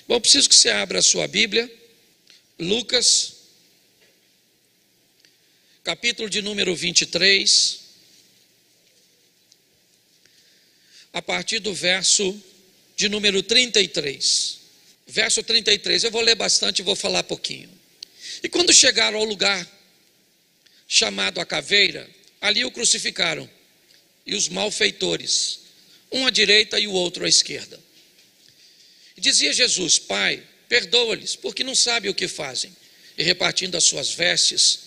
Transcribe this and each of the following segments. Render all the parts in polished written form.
Bom, preciso que você abra a sua Bíblia, Lucas, capítulo de número 23, a partir do verso de número 33. Verso 33, eu vou ler bastante e vou falar pouquinho. E quando chegaram ao lugar chamado a Caveira, ali o crucificaram, e os malfeitores, um à direita e o outro à esquerda. E dizia Jesus: Pai, perdoa-lhes, porque não sabem o que fazem. E repartindo as suas vestes,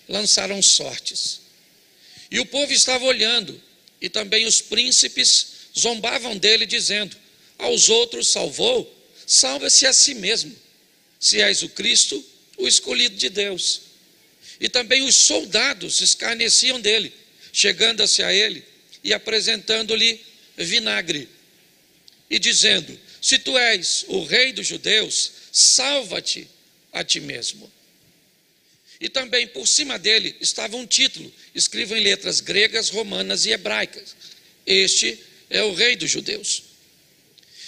lançaram sortes. E o povo estava olhando, e também os príncipes zombavam dele, dizendo: aos outros salvou, salva-se a si mesmo, se és o Cristo, o escolhido de Deus. E também os soldados escarneciam dele, chegando-se a ele e apresentando-lhe vinagre, e dizendo: se tu és o rei dos judeus, salva-te a ti mesmo. E também por cima dele estava um título, escrito em letras gregas, romanas e hebraicas: este é o rei dos judeus.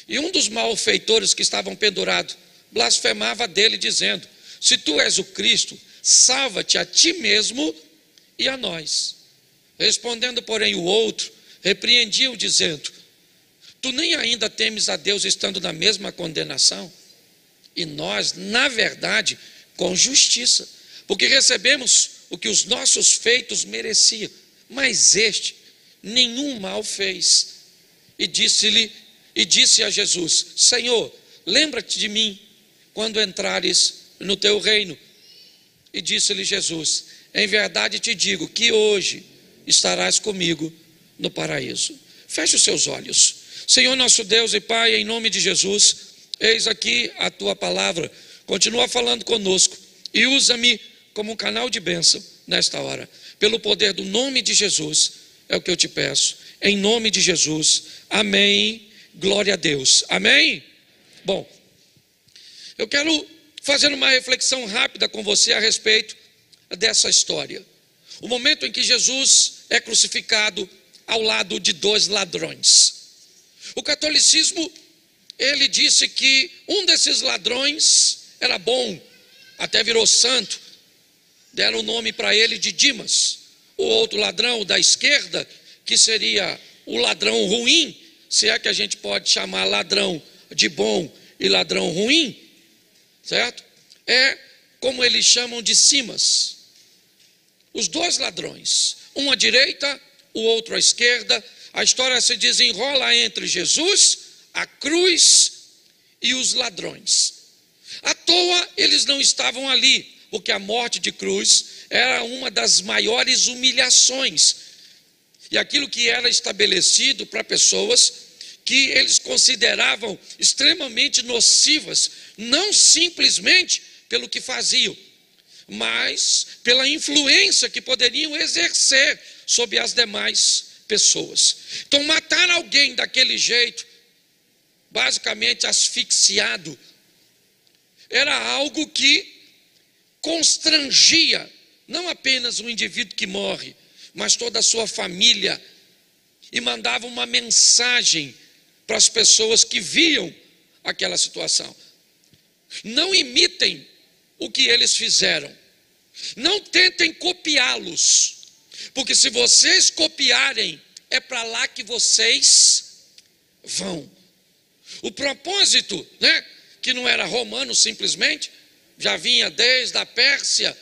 E um dos malfeitores que estavam pendurados blasfemava dele, dizendo: se tu és o Cristo, salva-te a ti mesmo e a nós. Respondendo, porém, o outro repreendia-o, dizendo: tu nem ainda temes a Deus, estando na mesma condenação? E nós, na verdade, com justiça, porque recebemos o que os nossos feitos mereciam, mas este nenhum mal fez. E disse a Jesus: Senhor, lembra-te de mim quando entrares no teu reino. E disse-lhe Jesus: em verdade te digo que hoje estarás comigo no paraíso. Feche os seus olhos. Senhor nosso Deus e Pai, em nome de Jesus, eis aqui a tua palavra. Continua falando conosco e usa-me como um canal de bênção nesta hora. Pelo poder do nome de Jesus, é o que eu te peço. Em nome de Jesus, amém. Glória a Deus, amém? Bom, eu quero fazer uma reflexão rápida com você a respeito dessa história. O momento em que Jesus é crucificado ao lado de dois ladrões. O catolicismo, ele disse que um desses ladrões era bom, até virou santo, deram o nome para ele de Dimas. O outro ladrão da esquerda, que seria o ladrão ruim, se é que a gente pode chamar ladrão de bom e ladrão ruim, certo? É como eles chamam de Simas. Os dois ladrões, um à direita, o outro à esquerda. A história se desenrola entre Jesus, a cruz e os ladrões. À toa eles não estavam ali, porque a morte de cruz era uma das maiores humilhações. E aquilo que era estabelecido para pessoas que eles consideravam extremamente nocivas, não simplesmente pelo que faziam, mas pela influência que poderiam exercer sobre as demais pessoas. Então, matar alguém daquele jeito, basicamente asfixiado, era algo que constrangia não apenas o indivíduo que morre, mas toda a sua família, e mandava uma mensagem para as pessoas que viam aquela situação: não imitem o que eles fizeram, não tentem copiá-los, porque se vocês copiarem, é para lá que vocês vão. O propósito, que não era romano simplesmente, já vinha desde a Pérsia,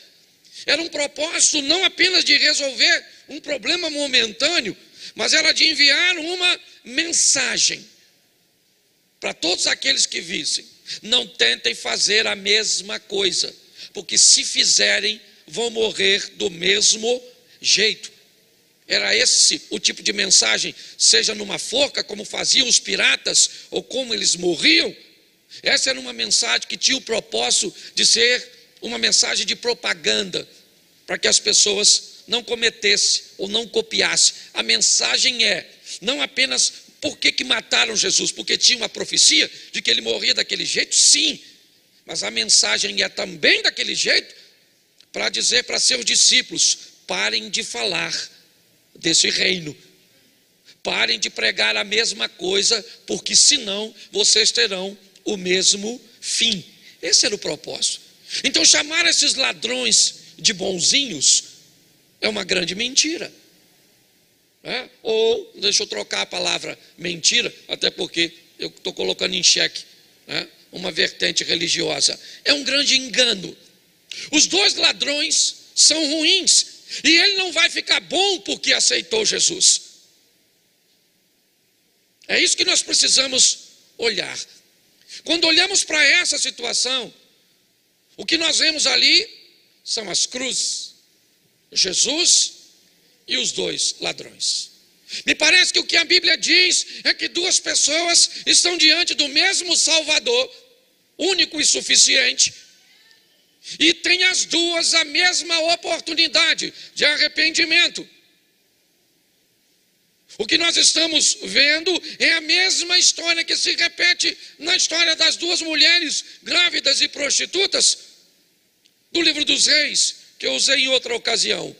era um propósito não apenas de resolver um problema momentâneo, mas era de enviar uma mensagem para todos aqueles que vissem: não tentem fazer a mesma coisa, porque se fizerem, vão morrer do mesmo jeito. Era esse o tipo de mensagem, seja numa forca, como faziam os piratas, ou como eles morriam. Essa era uma mensagem que tinha o propósito de ser uma mensagem de propaganda, para que as pessoas não cometessem ou não copiassem. A mensagem é, não apenas por que mataram Jesus, porque tinha uma profecia de que ele morria daquele jeito, sim, mas a mensagem é também daquele jeito, para dizer para seus discípulos: parem de falar desse reino, parem de pregar a mesma coisa, porque senão vocês terão o mesmo fim. Esse era o propósito. Então chamar esses ladrões de bonzinhos é uma grande mentira. Ou, deixa eu trocar a palavra mentira, até porque eu estou colocando em xeque uma vertente religiosa. É um grande engano. Os dois ladrões são ruins, e ele não vai ficar bom porque aceitou Jesus. É isso que nós precisamos olhar. Quando olhamos para essa situação, o que nós vemos ali são as cruzes, Jesus e os dois ladrões. Me parece que o que a Bíblia diz é que duas pessoas estão diante do mesmo Salvador, único e suficiente, e tem as duas a mesma oportunidade de arrependimento. O que nós estamos vendo é a mesma história que se repete na história das duas mulheres grávidas e prostitutas do livro dos Reis, que eu usei em outra ocasião.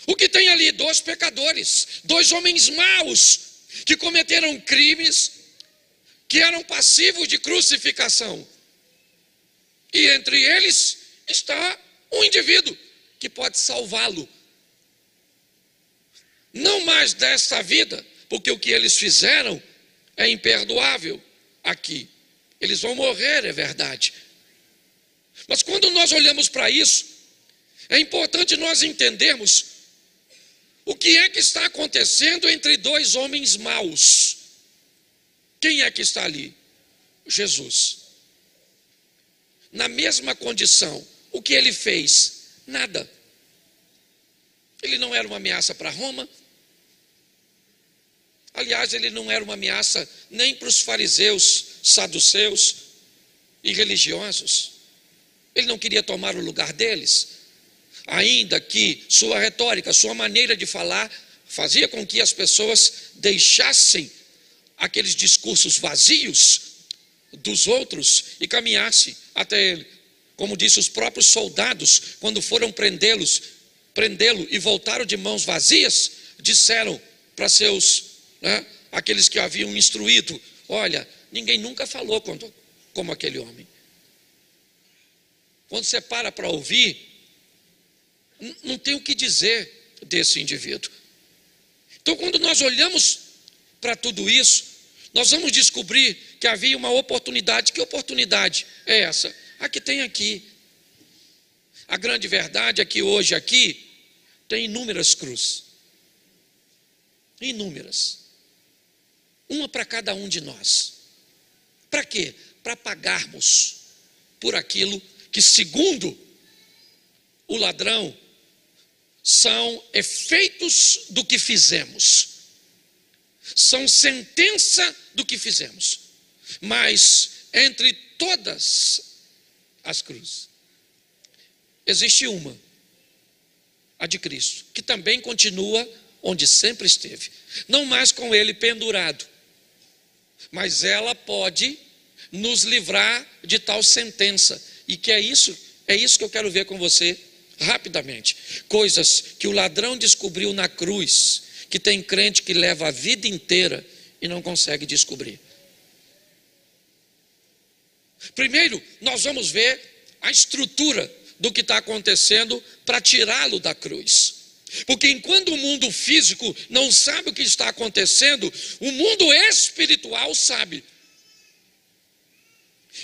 O que tem ali? Dois pecadores, dois homens maus, que cometeram crimes, que eram passivos de crucificação. E entre eles está um indivíduo que pode salvá-lo. Não mais desta vida, porque o que eles fizeram é imperdoável aqui. Eles vão morrer, é verdade. Mas quando nós olhamos para isso, é importante nós entendermos o que é que está acontecendo entre dois homens maus. Quem é que está ali? Jesus. Na mesma condição, o que ele fez? Nada. Ele não era uma ameaça para Roma. Aliás, ele não era uma ameaça nem para os fariseus, saduceus e religiosos. Ele não queria tomar o lugar deles. Ainda que sua retórica, sua maneira de falar, fazia com que as pessoas deixassem aqueles discursos vazios dos outros e caminhassem até ele. Como disse os próprios soldados, quando foram prendê-lo e voltaram de mãos vazias, disseram para seus, aqueles que haviam instruído: olha, ninguém nunca falou como aquele homem. Quando você para ouvir, não tem o que dizer desse indivíduo. Então, quando nós olhamos para tudo isso, nós vamos descobrir que havia uma oportunidade. Que oportunidade é essa? A que tem aqui. A grande verdade é que hoje aqui tem inúmeras cruzes. Inúmeras. Uma para cada um de nós. Para quê? Para pagarmos por aquilo que, segundo o ladrão, são efeitos do que fizemos. São sentença do que fizemos. Mas entre todas as cruzes, existe uma, a de Cristo, que também continua onde sempre esteve. Não mais com ele pendurado, mas ela pode nos livrar de tal sentença. E que é isso que eu quero ver com você rapidamente. Coisas que o ladrão descobriu na cruz, que tem crente que leva a vida inteira e não consegue descobrir. Primeiro, nós vamos ver a estrutura do que está acontecendo para tirá-lo da cruz. Porque enquanto o mundo físico não sabe o que está acontecendo, o mundo espiritual sabe.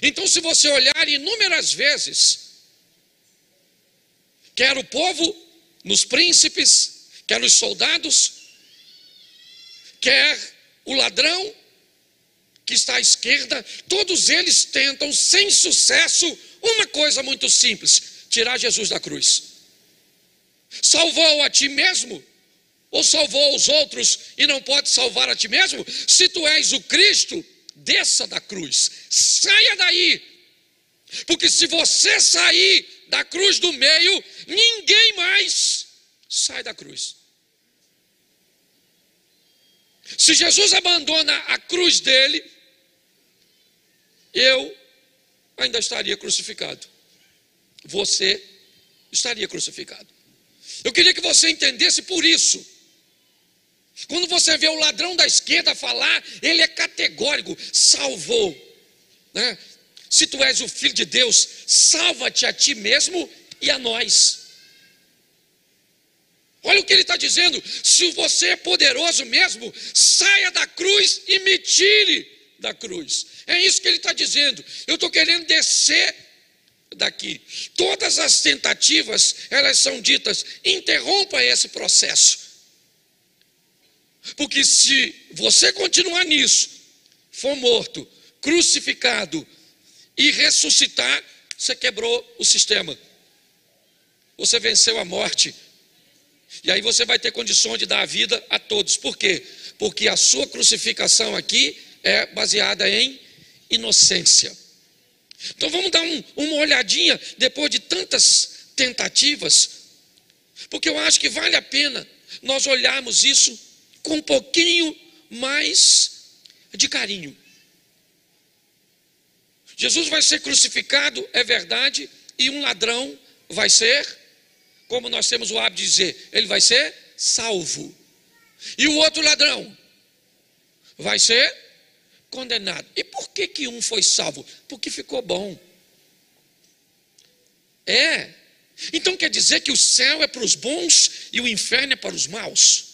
Então, se você olhar inúmeras vezes, quer o povo, nos príncipes, quer os soldados, quer o ladrão que está à esquerda, todos eles tentam, sem sucesso, uma coisa muito simples: tirar Jesus da cruz. Salvou a ti mesmo? Ou salvou os outros e não pode salvar a ti mesmo? Se tu és o Cristo, desça da cruz, saia daí. Porque se você sair da cruz do meio, ninguém mais sai da cruz. Se Jesus abandona a cruz dele, eu ainda estaria crucificado. Você estaria crucificado. Eu queria que você entendesse por isso. Quando você vê o ladrão da esquerda falar, ele é categórico: salvou. né? Se tu és o Filho de Deus, salva-te a ti mesmo e a nós. Olha o que ele está dizendo: se você é poderoso mesmo, saia da cruz e me tire da cruz. É isso que ele está dizendo. Eu estou querendo descer daqui. Todas as tentativas, elas são ditas: interrompa esse processo. Porque se você continuar nisso, for morto, crucificado e ressuscitar, você quebrou o sistema. Você venceu a morte. E aí você vai ter condições de dar a vida a todos. Por quê? Porque a sua crucificação aqui é baseada em inocência. Então vamos dar uma olhadinha depois de tantas tentativas, porque eu acho que vale a pena nós olharmos isso com um pouquinho mais de carinho. Jesus vai ser crucificado, é verdade, e um ladrão vai ser, como nós temos o hábito de dizer, ele vai ser salvo. E o outro ladrão vai ser condenado. E por que um foi salvo? Porque ficou bom. Então quer dizer que o céu é para os bons e o inferno é para os maus?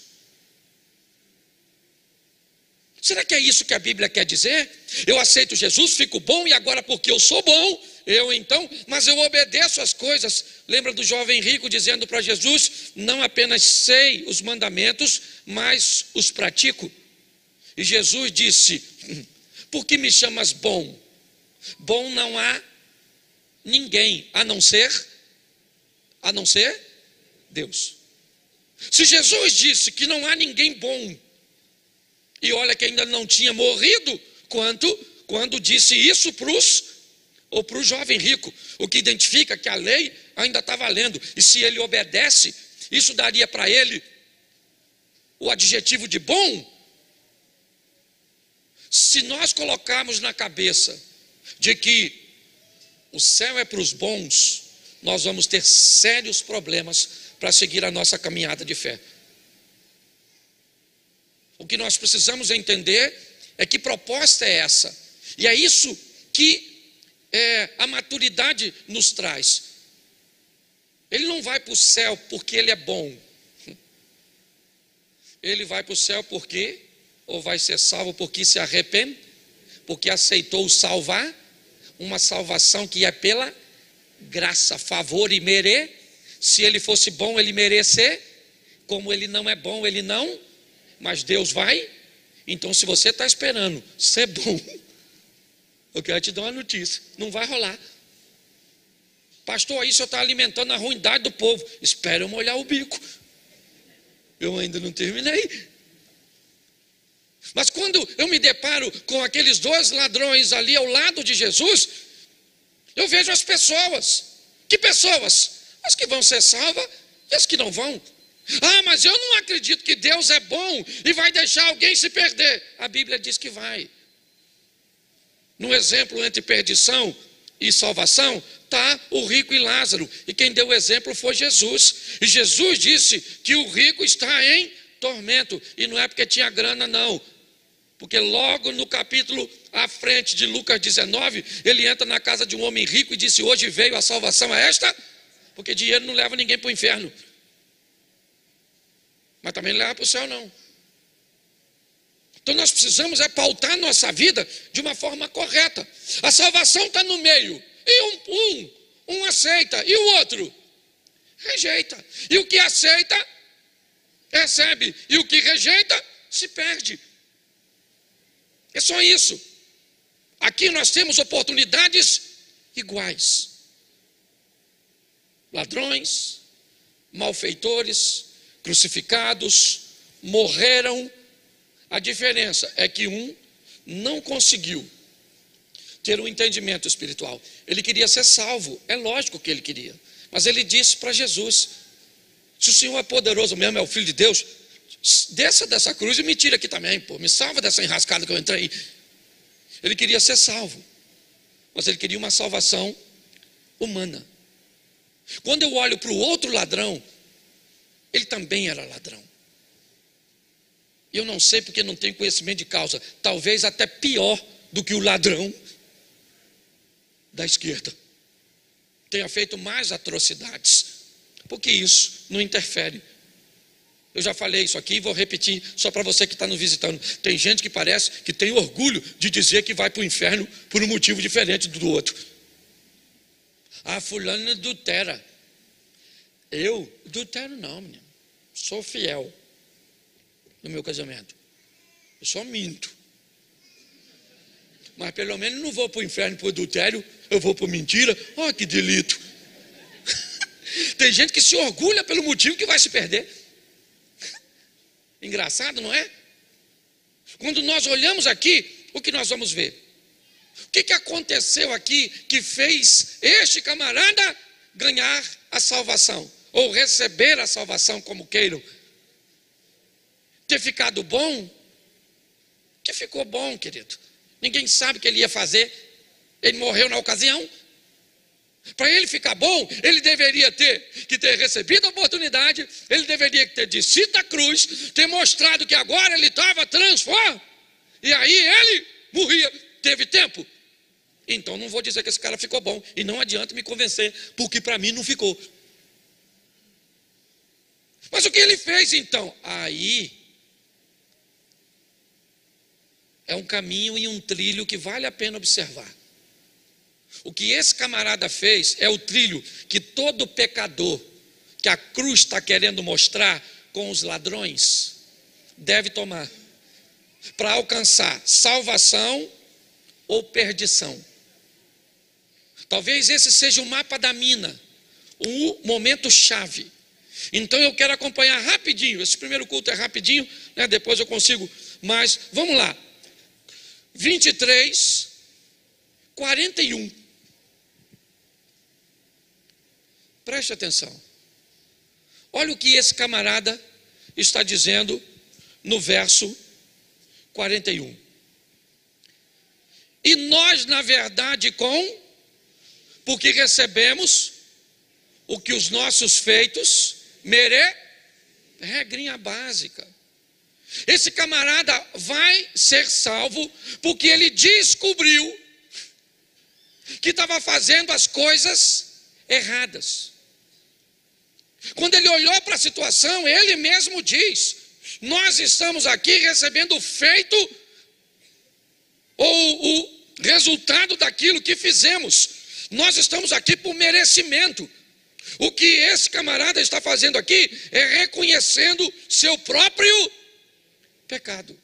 Será que é isso que a Bíblia quer dizer? Eu aceito Jesus, fico bom, e agora porque eu sou bom, mas eu obedeço as coisas. Lembra do jovem rico dizendo para Jesus: não apenas sei os mandamentos, mas os pratico. E Jesus disse: por que me chamas bom? Bom não há ninguém, a não ser Deus. Se Jesus disse que não há ninguém bom, e olha que ainda não tinha morrido quando disse isso para o jovem rico, o que identifica que a lei ainda está valendo, e se ele obedece, isso daria para ele o adjetivo de bom. Se nós colocarmos na cabeça de que o céu é para os bons, nós vamos ter sérios problemas para seguir a nossa caminhada de fé. O que nós precisamos entender é que proposta é essa, e é isso que a maturidade nos traz. Ele não vai para o céu porque ele é bom, ele vai para o céu porque, ou vai ser salvo porque se arrepende, porque aceitou salvar, uma salvação que é pela graça, favor e se ele fosse bom ele merecer, como ele não é bom ele não, mas Deus vai. Então se você está esperando ser bom, eu quero te dar uma notícia: não vai rolar. Pastor, aí o senhor está alimentando a ruindade do povo. Espera eu molhar o bico, eu ainda não terminei. Mas quando eu me deparo com aqueles dois ladrões ali ao lado de Jesus, eu vejo as pessoas. Que pessoas? As que vão ser salvas e as que não vão. Ah, mas eu não acredito que Deus é bom e vai deixar alguém se perder. A Bíblia diz que vai. No exemplo entre perdição e salvação, está o rico e Lázaro. E quem deu o exemplo foi Jesus. E Jesus disse que o rico está em tormento. E não é porque tinha grana, não. Porque logo no capítulo à frente de Lucas 19, ele entra na casa de um homem rico e disse: hoje veio a salvação a esta, porque dinheiro não leva ninguém para o inferno. Mas também não leva para o céu, não. Então nós precisamos pautar nossa vida de uma forma correta. A salvação está no meio. E um aceita, e o outro rejeita. E o que aceita, recebe. E o que rejeita, se perde. É só isso. Aqui nós temos oportunidades iguais. Ladrões, malfeitores, crucificados, morreram. A diferença é que um não conseguiu ter um entendimento espiritual. Ele queria ser salvo, é lógico que ele queria. Mas ele disse para Jesus: se o Senhor é poderoso mesmo, é o Filho de Deus, desça dessa cruz e me tira aqui também, pô, me salva dessa enrascada que eu entrei. Ele queria ser salvo, mas ele queria uma salvação humana. Quando eu olho para o outro ladrão, ele também era ladrão. Eu não sei porque não tenho conhecimento de causa, talvez até pior do que o ladrão, da esquerda tenha feito mais atrocidades, porque isso não interfere. Eu já falei isso aqui e vou repetir só para você que está nos visitando. Tem gente que parece que tem orgulho de dizer que vai para o inferno por um motivo diferente do outro. Ah, fulano adultera. Eu adultero não, menino. Sou fiel no meu casamento. Eu só minto. Mas pelo menos não vou para o inferno por adultério, eu vou por mentira. Oh, que delito. Tem gente que se orgulha pelo motivo que vai se perder. Engraçado, não é? Quando nós olhamos aqui, o que nós vamos ver? O que aconteceu aqui que fez este camarada ganhar a salvação? Ou receber a salvação, como queiram? Ter ficado bom? Que ficou bom, querido. Ninguém sabe o que ele ia fazer. Ele morreu na ocasião. Para ele ficar bom, ele deveria ter recebido a oportunidade, ele deveria ter descido da cruz, ter mostrado que agora ele estava transformado, e aí ele morria. Teve tempo? Então não vou dizer que esse cara ficou bom, e não adianta me convencer, porque para mim não ficou. Mas o que ele fez então? Aí é um caminho e um trilho que vale a pena observar. O que esse camarada fez é o trilho que todo pecador que a cruz está querendo mostrar com os ladrões deve tomar para alcançar salvação ou perdição. Talvez esse seja o mapa da mina, o momento chave. Então eu quero acompanhar rapidinho. Esse primeiro culto é rapidinho, né? Depois eu consigo, mas vamos lá. 23, 41. Preste atenção. Olha o que esse camarada está dizendo no verso 41. E nós, na verdade, porque recebemos o que os nossos feitos regrinha básica. Esse camarada vai ser salvo porque ele descobriu que estava fazendo as coisas erradas. Quando ele olhou para a situação, ele mesmo diz: nós estamos aqui recebendo o feito ou o resultado daquilo que fizemos. Nós estamos aqui por merecimento. O que esse camarada está fazendo aqui é reconhecendo seu próprio pecado.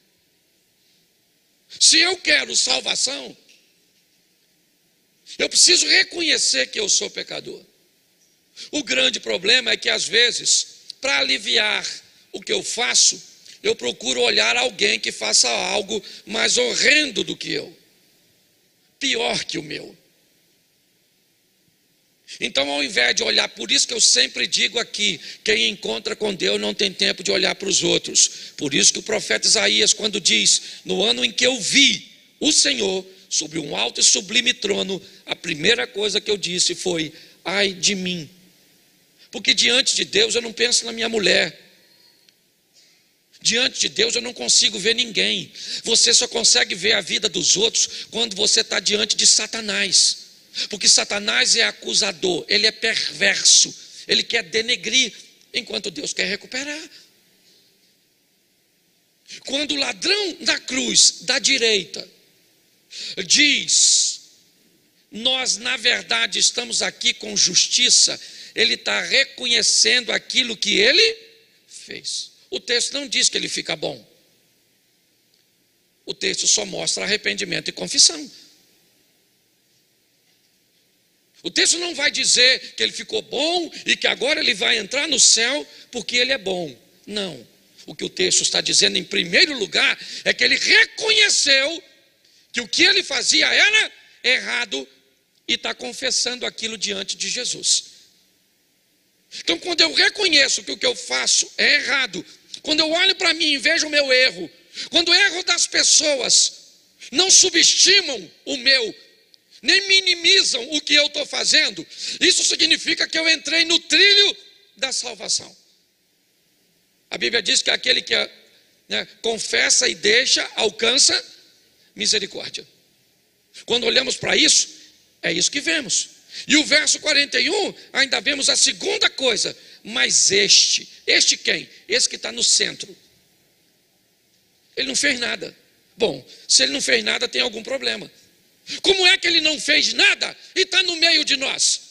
Se eu quero salvação, eu preciso reconhecer que eu sou pecador. O grande problema é que às vezes, para aliviar o que eu faço, eu procuro olhar alguém que faça algo mais horrendo do que eu, pior que o meu. Então, ao invés de olhar, por isso que eu sempre digo aqui, quem encontra com Deus não tem tempo de olhar para os outros. Por isso que o profeta Isaías, quando diz: no ano em que eu vi o Senhor sobre um alto e sublime trono, a primeira coisa que eu disse foi: ai de mim. Porque diante de Deus eu não penso na minha mulher. Diante de Deus eu não consigo ver ninguém. Você só consegue ver a vida dos outros quando você está diante de Satanás. Porque Satanás é acusador, ele é perverso, ele quer denegrir, enquanto Deus quer recuperar. Quando o ladrão da cruz, da direita, diz: nós na verdade estamos aqui com justiça, ele está reconhecendo aquilo que ele fez. O texto não diz que ele fica bom. O texto só mostra arrependimento e confissão. O texto não vai dizer que ele ficou bom e que agora ele vai entrar no céu porque ele é bom. Não. O que o texto está dizendo, em primeiro lugar, é que ele reconheceu que o que ele fazia era errado e está confessando aquilo diante de Jesus. Então, quando eu reconheço que o que eu faço é errado, quando eu olho para mim e vejo o meu erro, quando o erro das pessoas não subestimam o meu, nem minimizam o que eu estou fazendo, isso significa que eu entrei no trilho da salvação. A Bíblia diz que aquele que confessa e deixa, alcança misericórdia. Quando olhamos para isso, É isso que vemos. E o verso 41, ainda vemos a segunda coisa. Mas este quem? Esse que está no centro. Ele não fez nada. Bom, se ele não fez nada, tem algum problema. Como é que ele não fez nada e está no meio de nós?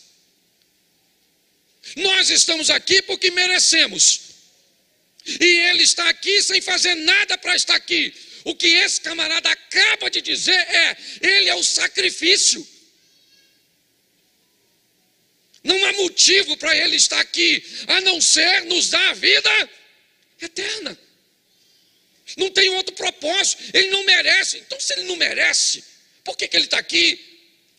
Nós estamos aqui porque merecemos. E ele está aqui sem fazer nada para estar aqui. O que esse camarada acaba de dizer é: ele é o sacrifício. Não há motivo para ele estar aqui, a não ser nos dar a vida eterna. Não tem outro propósito, ele não merece. Então, se ele não merece, por que ele está aqui?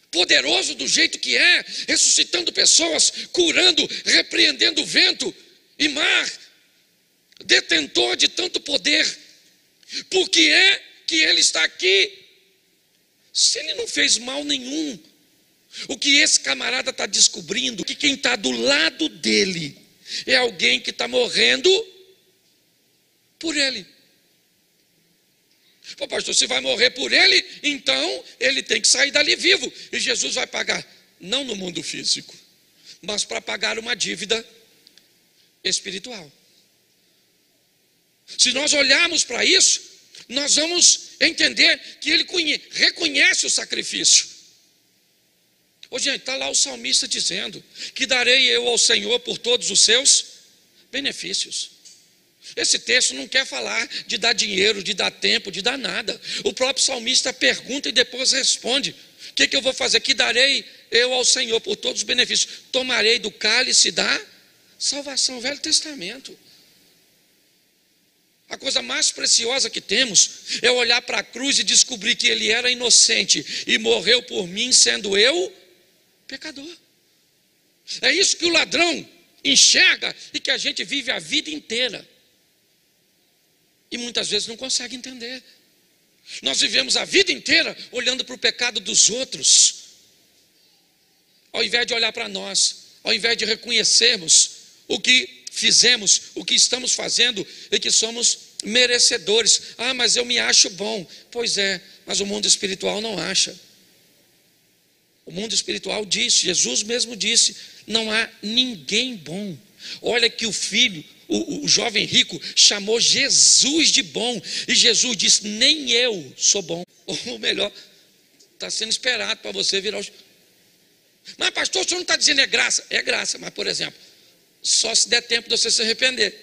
Poderoso do jeito que é, ressuscitando pessoas, curando, repreendendo o vento e mar, detentor de tanto poder. Por que é que ele está aqui? Se ele não fez mal nenhum. O que esse camarada está descobrindo, que quem está do lado dele é alguém que está morrendo por ele. Pô, pastor, se vai morrer por ele, então ele tem que sair dali vivo. E Jesus vai pagar, não no mundo físico, mas para pagar uma dívida espiritual. Se nós olharmos para isso, nós vamos entender que ele reconhece o sacrifício. Ô, gente, está lá o salmista dizendo que darei eu ao Senhor por todos os seus benefícios. Esse texto não quer falar de dar dinheiro, de dar tempo, de dar nada. O próprio salmista pergunta e depois responde: o que eu vou fazer? Que darei eu ao Senhor por todos os benefícios? Tomarei do cálice da salvação. Velho Testamento. A coisa mais preciosa que temos é olhar para a cruz e descobrir que ele era inocente e morreu por mim, sendo eu pecador. É isso que o ladrão enxerga e que a gente vive a vida inteira. E muitas vezes não consegue entender. Nós vivemos a vida inteira olhando para o pecado dos outros, ao invés de olhar para nós, ao invés de reconhecermos o que fizemos, o que estamos fazendo e que somos merecedores. Ah, mas eu me acho bom. Pois é, mas o mundo espiritual não acha. O mundo espiritual disse, Jesus mesmo disse, não há ninguém bom. Olha que o filho, o jovem rico, chamou Jesus de bom. E Jesus disse, nem eu sou bom. Ou melhor, está sendo esperado para você virar os... Mas pastor, o senhor não está dizendo é graça? É graça, mas por exemplo, só se der tempo de você se arrepender.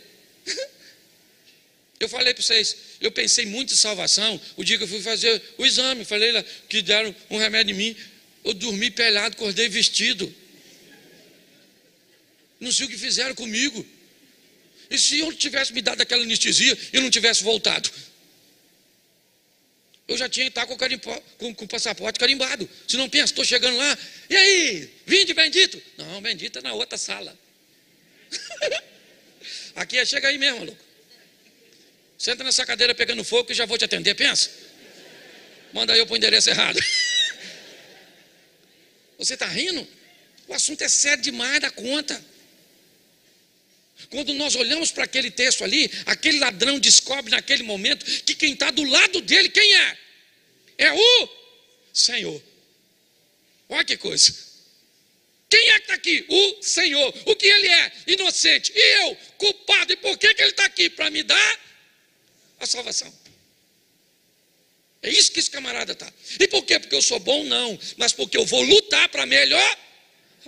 Eu falei para vocês, eu pensei muito em salvação. O dia que eu fui fazer o exame, falei lá que deram um remédio em mim. Eu dormi pelado, acordei vestido. Não sei o que fizeram comigo. E se eu tivesse me dado aquela anestesia e não tivesse voltado? Eu já tinha que estar com o passaporte carimbado. Se não pensa, estou chegando lá. E aí, vinde bendito? Não, bendito é na outra sala. Aqui é, chega aí mesmo, maluco. Senta nessa cadeira pegando fogo que já vou te atender, pensa. Manda eu para o endereço errado. Você está rindo? O assunto é sério demais da conta. Quando nós olhamos para aquele texto ali, aquele ladrão descobre naquele momento que quem está do lado dele, quem é? É o Senhor. Olha que coisa. Quem é que está aqui? O Senhor. O que ele é? Inocente. E eu, culpado. E por que ele está aqui? Para me dar a salvação. É isso que esse camarada está. E por quê? Porque eu sou bom? Não. Mas porque eu vou lutar para melhorar.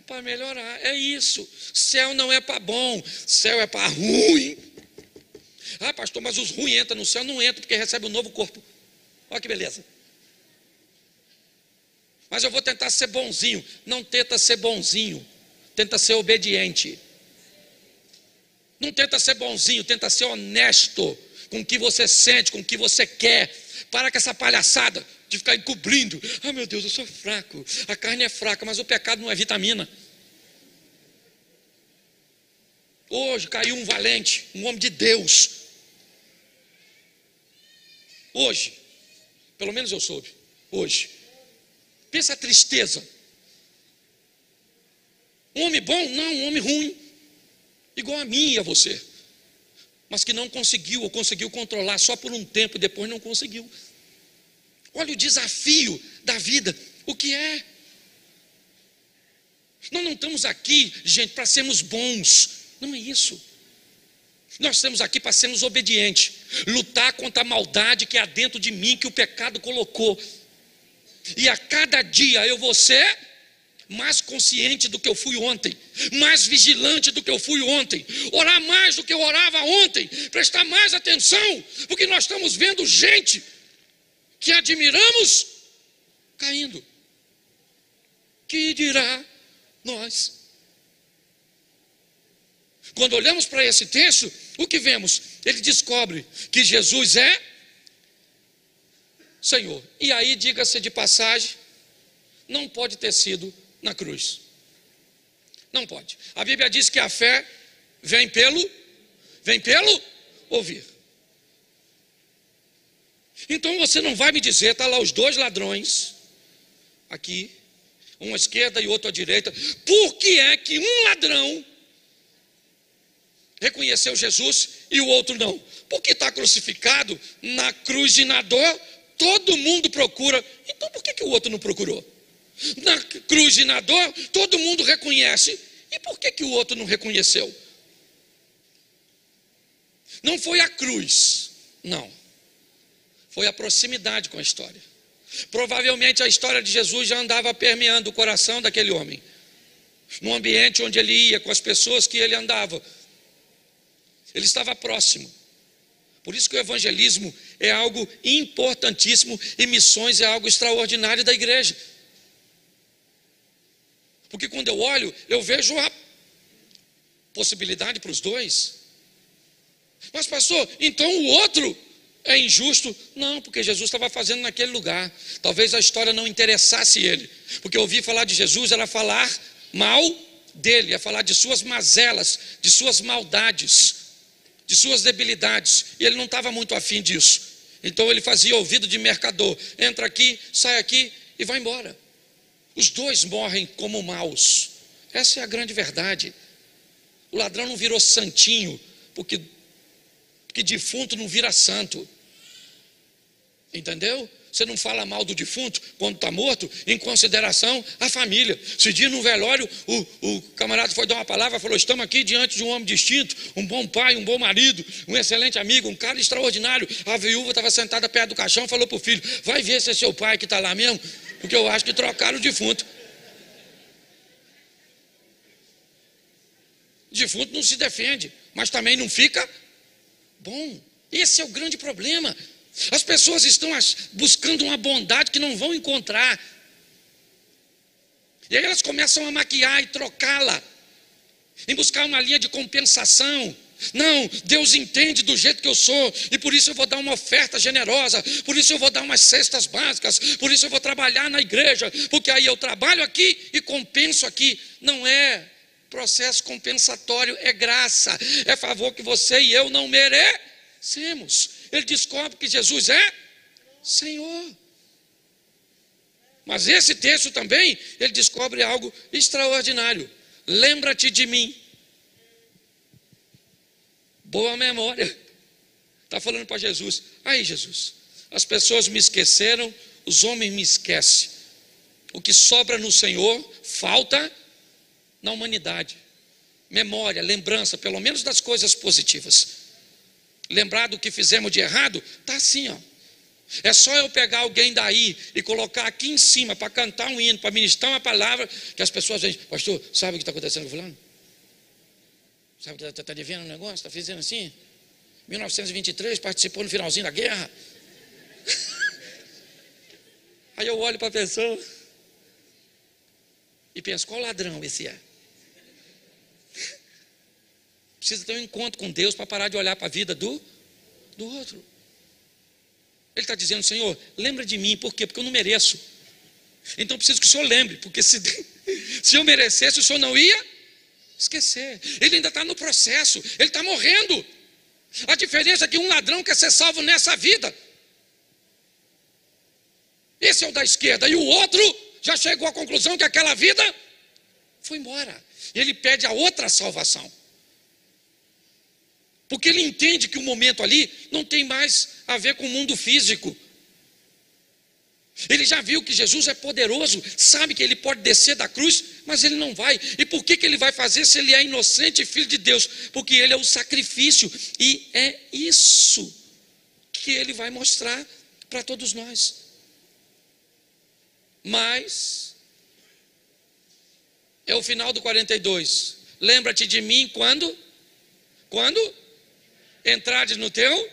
Para melhorar. É isso. Céu não é para bom. Céu é para ruim. Ah, pastor, mas os ruins entram no céu? Não entram porque recebem um novo corpo. Olha que beleza. Mas eu vou tentar ser bonzinho. Não tenta ser bonzinho. Tenta ser obediente. Não tenta ser bonzinho. Tenta ser honesto com o que você sente, com o que você quer. Para com essa palhaçada de ficar encobrindo. Ah, meu Deus, eu sou fraco. A carne é fraca, mas o pecado não é vitamina. Hoje caiu um valente, um homem de Deus. Hoje, pelo menos eu soube, hoje. Pensa a tristeza. Um homem bom? Não, um homem ruim. Igual a mim e a você. Mas que não conseguiu, ou conseguiu controlar só por um tempo e depois não conseguiu. Olha o desafio da vida. O que é? Nós não estamos aqui, gente, para sermos bons. Não é isso. Nós estamos aqui para sermos obedientes. Lutar contra a maldade que há dentro de mim, que o pecado colocou. E a cada dia eu vou ser mais consciente do que eu fui ontem, mais vigilante do que eu fui ontem, orar mais do que eu orava ontem, prestar mais atenção, porque nós estamos vendo gente que admiramos caindo. Que dirá nós? Quando olhamos para esse texto, o que vemos? Ele descobre que Jesus é Senhor. E aí, diga-se de passagem, não pode ter sido na cruz. Não pode. A Bíblia diz que a fé vem pelo ouvir. Então você não vai me dizer, está lá os dois ladrões, aqui, um à esquerda e outro à direita, por que é que um ladrão reconheceu Jesus e o outro não? Porque está crucificado na cruz de Nador, todo mundo procura, então por que o outro não procurou? Na cruz de Nador, todo mundo reconhece, e por que o outro não reconheceu? Não foi a cruz, não, foi a proximidade com a história. Provavelmente a história de Jesus já andava permeando o coração daquele homem, no ambiente onde ele ia, com as pessoas que ele andava, ele estava próximo. Por isso que o evangelismo é algo importantíssimo e missões é algo extraordinário da igreja. Porque quando eu olho, eu vejo a possibilidade para os dois. Mas pastor, então o outro é injusto? Não, porque Jesus estava fazendo naquele lugar. Talvez a história não interessasse ele, porque ouvir falar de Jesus era falar mal dele, era falar de suas mazelas, de suas maldades, de suas debilidades, e ele não estava muito afim disso. Então ele fazia ouvido de mercador, entra aqui, sai aqui e vai embora. Os dois morrem como maus. Essa é a grande verdade. O ladrão não virou santinho, porque defunto não vira santo. Entendeu? Você não fala mal do defunto quando está morto, em consideração à família. Esse dia no velório, o camarada foi dar uma palavra, falou: estamos aqui diante de um homem distinto, um bom pai, um bom marido, um excelente amigo, um cara extraordinário. A viúva estava sentada perto do caixão, falou para o filho: vai ver se é seu pai que está lá mesmo, porque eu acho que trocaram o defunto. O defunto não se defende, mas também não fica bom. Esse é o grande problema. As pessoas estão buscando uma bondade que não vão encontrar. E aí elas começam a maquiar e trocá-la, em buscar uma linha de compensação. Não, Deus entende do jeito que eu sou, e por isso eu vou dar uma oferta generosa, por isso eu vou dar umas cestas básicas, por isso eu vou trabalhar na igreja, porque aí eu trabalho aqui e compenso aqui. Não é processo compensatório, é graça, é favor que você e eu não merecemos. Ele descobre que Jesus é Senhor. Mas esse texto também, ele descobre algo extraordinário. Lembra-te de mim. Boa memória. Está falando para Jesus: aí Jesus, as pessoas me esqueceram, os homens me esquecem. O que sobra no Senhor, falta na humanidade. Memória, lembrança, pelo menos das coisas positivas. Lembrar do que fizemos de errado, está assim, ó. É só eu pegar alguém daí e colocar aqui em cima para cantar um hino, para ministrar uma palavra, que as pessoas dizem: pastor, sabe o que está acontecendo com fulano? Sabe que está devendo um negócio? Está fazendo assim? 1923, participou no finalzinho da guerra. Aí eu olho para a pessoa e penso: qual ladrão esse é? Precisa ter um encontro com Deus para parar de olhar para a vida do outro. Ele está dizendo: Senhor, lembra de mim. Por quê? Porque eu não mereço. Então eu preciso que o Senhor lembre, porque se eu merecesse, o Senhor não ia esquecer. Ele ainda está no processo, ele está morrendo. A diferença é que um ladrão quer ser salvo nessa vida. Esse é o da esquerda, e o outro já chegou à conclusão que aquela vida foi embora. E ele pede a outra salvação. Porque ele entende que o momento ali não tem mais a ver com o mundo físico. Ele já viu que Jesus é poderoso, sabe que ele pode descer da cruz, mas ele não vai. E por que ele vai fazer se ele é inocente e filho de Deus? Porque ele é o sacrifício. E é isso que ele vai mostrar para todos nós. Mas é o final do 42. Lembra-te de mim quando? Quando? Entrares no teu?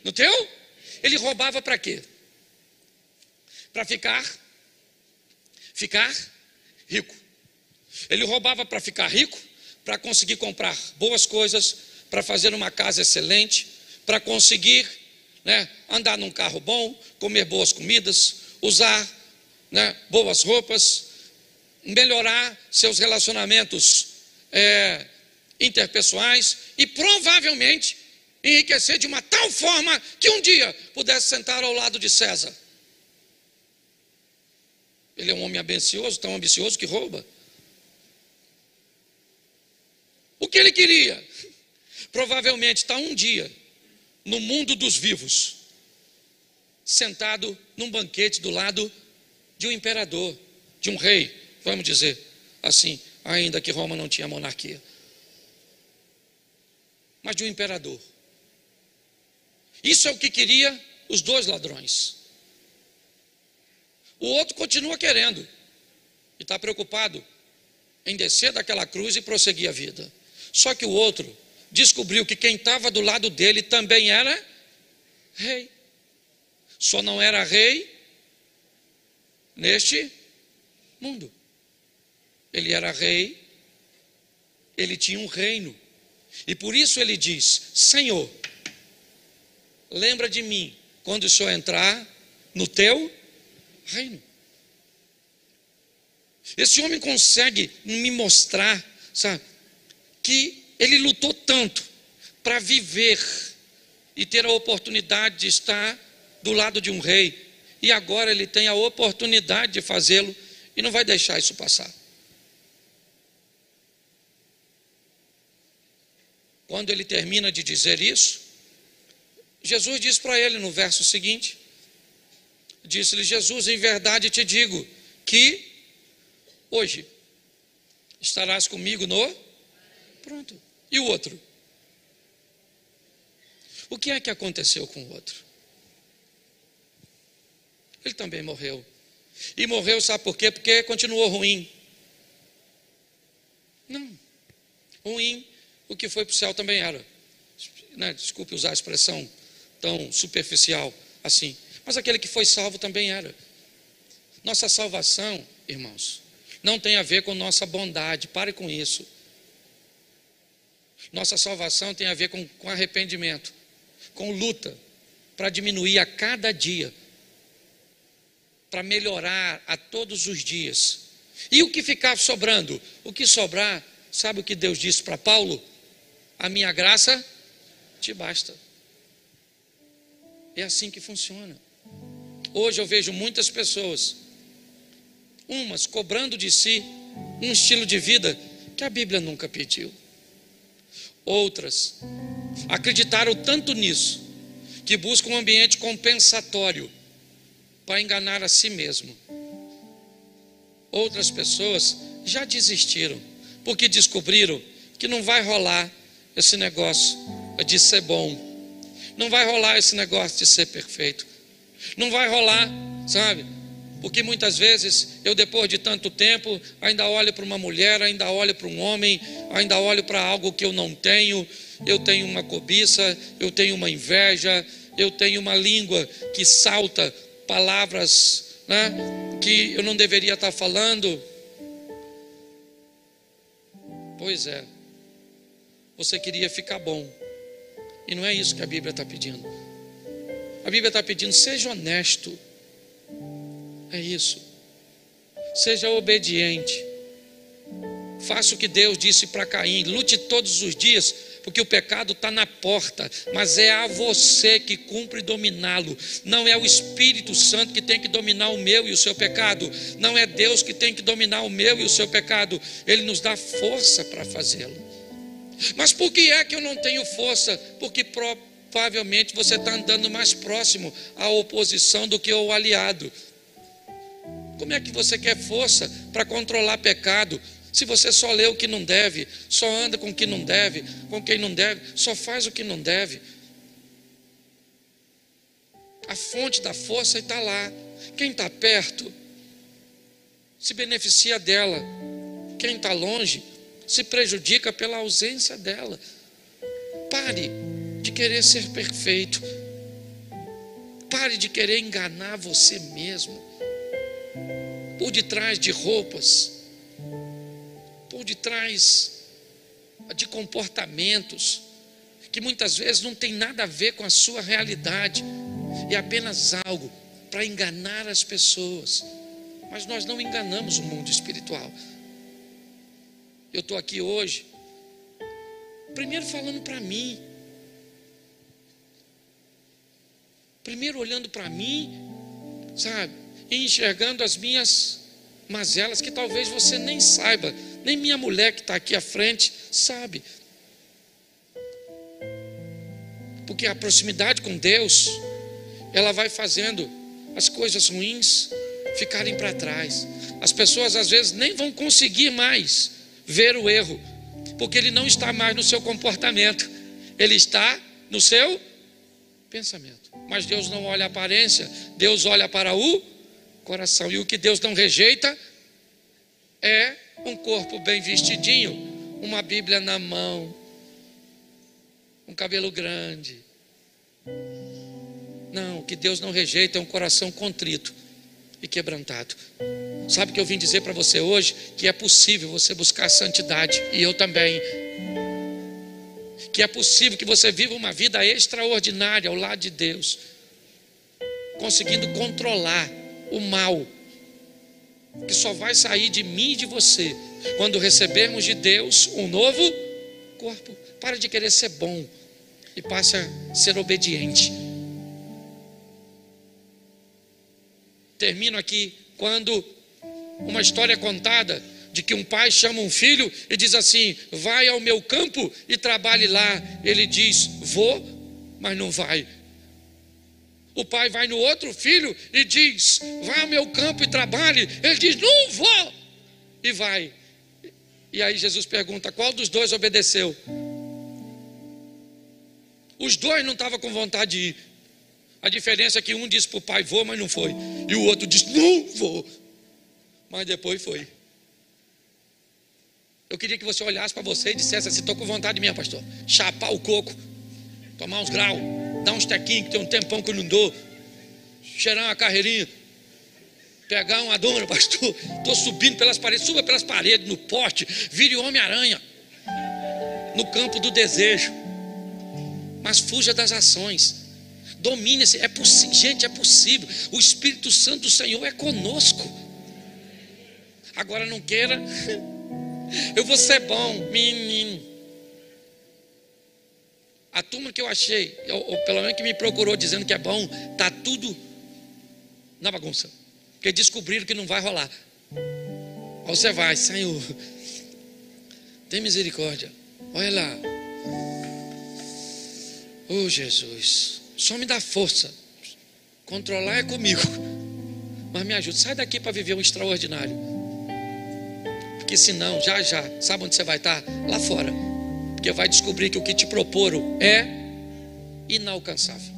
No teu? Ele roubava para quê? Para ficar rico. Ele roubava para ficar rico, para conseguir comprar boas coisas, para fazer uma casa excelente, para conseguir, andar num carro bom, comer boas comidas, usar, boas roupas, melhorar seus relacionamentos interpessoais e provavelmente enriquecer de uma tal forma que um dia pudesse sentar ao lado de César. Ele é um homem ambicioso, tão ambicioso que rouba. O que ele queria? Provavelmente estar um dia no mundo dos vivos, sentado num banquete do lado de um imperador, de um rei, vamos dizer assim, ainda que Roma não tinha monarquia, mas de um imperador. Isso é o que queria os dois ladrões. O outro continua querendo e está preocupado em descer daquela cruz e prosseguir a vida. Só que o outro descobriu que quem estava do lado dele também era rei. Só não era rei neste mundo. Ele era rei, ele tinha um reino. E por isso ele diz: Senhor, lembra de mim quando o Senhor entrar no teu reino. Esse homem consegue me mostrar, sabe, que ele lutou tanto para viver e ter a oportunidade de estar do lado de um rei, e agora ele tem a oportunidade de fazê-lo e não vai deixar isso passar. Quando ele termina de dizer isso, Jesus diz para ele no verso seguinte, disse-lhe Jesus: em verdade te digo que hoje estarás comigo no... Pronto. E o outro? O que é que aconteceu com o outro? Ele também morreu. E morreu, sabe por quê? Porque continuou ruim. Não. Ruim, o que foi para o céu também era. Desculpe usar a expressão tão superficial assim. Mas aquele que foi salvo também era. Nossa salvação, irmãos, não tem a ver com nossa bondade. Pare com isso. Nossa salvação tem a ver com arrependimento, com luta, para diminuir a cada dia, para melhorar a todos os dias. E o que ficar sobrando? O que sobrar, sabe o que Deus disse para Paulo? A minha graça te basta. É assim que funciona. Hoje eu vejo muitas pessoas, umas cobrando de si um estilo de vida que a Bíblia nunca pediu. Outras acreditaram tanto nisso que buscam um ambiente compensatório para enganar a si mesmo. Outras pessoas já desistiram porque descobriram que não vai rolar esse negócio de ser bom, não vai rolar esse negócio de ser perfeito, não vai rolar, sabe? Porque muitas vezes eu, depois de tanto tempo, ainda olho para uma mulher, ainda olho para um homem, ainda olho para algo que eu não tenho. Eu tenho uma cobiça, eu tenho uma inveja, eu tenho uma língua que salta palavras, que eu não deveria estar falando. Pois é, você queria ficar bom, e não é isso que a Bíblia está pedindo. A Bíblia está pedindo: seja honesto. É isso. Seja obediente. Faça o que Deus disse para Caim: lute todos os dias, porque o pecado está na porta, mas é a você que cumpre dominá-lo. Não é o Espírito Santo que tem que dominar o meu e o seu pecado. Não é Deus que tem que dominar o meu e o seu pecado. Ele nos dá força para fazê-lo. Mas por que é que eu não tenho força? Porque provavelmente você está andando mais próximo à oposição do que ao aliado. Como é que você quer força para controlar pecado, se você só lê o que não deve, só anda com o que não deve, com quem não deve, só faz o que não deve? A fonte da força está lá. Quem está perto se beneficia dela. Quem está longe se prejudica pela ausência dela. Pare de querer ser perfeito. Pare de querer enganar você mesmo. Por detrás de roupas, por detrás de comportamentos que muitas vezes não tem nada a ver com a sua realidade, é apenas algo para enganar as pessoas. Mas nós não enganamos o mundo espiritual. Eu estou aqui hoje, primeiro falando para mim, primeiro olhando para mim, sabe, e enxergando as minhas mazelas, que talvez você nem saiba, nem minha mulher que está aqui à frente sabe. Porque a proximidade com Deus, ela vai fazendo as coisas ruins ficarem para trás. As pessoas às vezes nem vão conseguir mais ver o erro, porque ele não está mais no seu comportamento, ele está no seu pensamento. Mas Deus não olha a aparência, Deus olha para o coração. E o que Deus não rejeita é um corpo bem vestidinho, uma Bíblia na mão, um cabelo grande. Não, o que Deus não rejeita é um coração contrito e quebrantado. Sabe o que eu vim dizer para você hoje? Que é possível você buscar a santidade, e eu também. Que é possível que você viva uma vida extraordinária ao lado de Deus, conseguindo controlar o mal, que só vai sair de mim e de você quando recebermos de Deus um novo corpo. Para de querer ser bom e passe a ser obediente. Termino aqui quando uma história é contada de que um pai chama um filho e diz assim: vai ao meu campo e trabalhe lá. Ele diz: vou, mas não vai. O pai vai no outro filho e diz: vai ao meu campo e trabalhe. Ele diz: não vou, e vai. E aí Jesus pergunta: qual dos dois obedeceu? Os dois não estavam com vontade de ir. A diferença é que um disse para o pai: vou, mas não foi. E o outro disse: não vou, mas depois foi. Eu queria que você olhasse para você e dissesse assim: estou com vontade minha, pastor, chapar o coco, tomar uns graus, dar uns tequinhos, que tem um tempão que eu não dou, cheirar uma carreirinha, pegar uma dona, pastor, estou subindo pelas paredes. Suba pelas paredes, no poste, vire Homem-Aranha no campo do desejo, mas fuja das ações. Domine-se. É possível, gente, é possível. O Espírito Santo do Senhor é conosco. Agora não queira eu vou ser bom, menino. A turma que eu achei, ou pelo menos que me procurou dizendo que é bom, está tudo na bagunça, porque descobriram que não vai rolar. Aí você vai: Senhor, tem misericórdia, olha lá. Oh Jesus, só me dá força. Controlar é comigo, mas me ajuda. Sai daqui para viver um extraordinário. Porque senão, já, sabe onde você vai estar? Lá fora. Porque vai descobrir que o que te proporam é inalcançável.